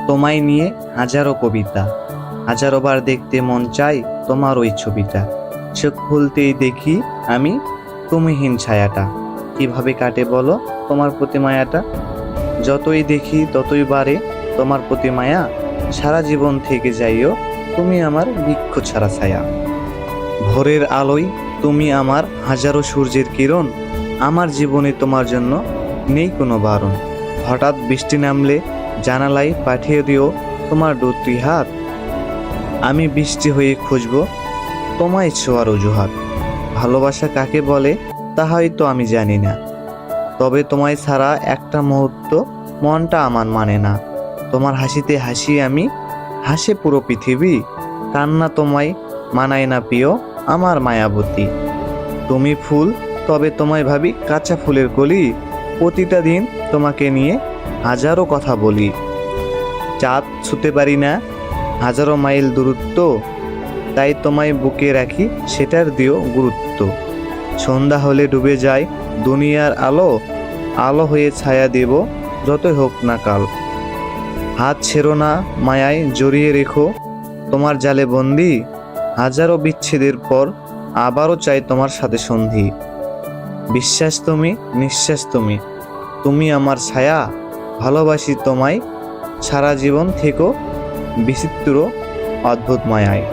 তোমায় নিয়ে হাজারো কবিতা, হাজারো বার দেখতে মন চাই তোমার ওই ছবিটা। চোখ খুলতেই দেখি আমি তুমিহীন ছায়াটা। কিভাবে কাটে বলো তোমার প্রতি মায়াটা? যতই দেখি ততই বাড়ে তোমার প্রতি মায়া। সারা জীবন থেকে যাইও তুমি আমার বৃক্ষ ছাড়া ছায়া। ভোরের আলোয় তুমি আমার হাজারো সূর্যের কিরণ। আমার জীবনে তোমার জন্য নেই কোনো বারণ। হঠাৎ বৃষ্টি নামলে জানালায় পাঠিয়ে দিও তোমার দুটি হাত। আমি বৃষ্টি হয়ে খুঁজব তোমায় ছোঁয়ার অজুহাত। ভালোবাসা কাকে বলে তা হয়তো আমি জানি না, তবে তোমায় ছাড়া একটা মুহূর্ত মনটা আমার মানে না। তোমার হাসিতে হাসি আমি, হাসে পুরো পৃথিবী। কান্না তোমায় মানায় না প্রিয় আমার মায়াবতী। তুমি ফুল, তবে তোমায় ভাবি কাঁচা ফুলের কলি। প্রতিটা দিন তোমাকে নিয়ে হাজারো কথা বলি। চাঁদ ছুঁতে পারি না, হাজারো মাইল দূরত্ব, তাই তোমায় বুকে রাখি সেটার দিও গুরুত্ব। সন্ধ্যা হলে ডুবে যায় দুনিয়ার আলো, আলো হয়ে ছায়া দেব যতই হোক না কাল। হাত ছেড়ো না, মায়ায় জড়িয়ে রেখো তোমার জালে বন্দি। হাজারো বিচ্ছেদের পর আবারও চাই তোমার সাথে সন্ধি। বিশ্বাস তুমি, নিঃশ্বাস তুমি, তুমি আমার ছায়া। ভালোবাসি তোমায় সারা জীবন থেকো বিচিত্র অদ্ভুত মায়ায়।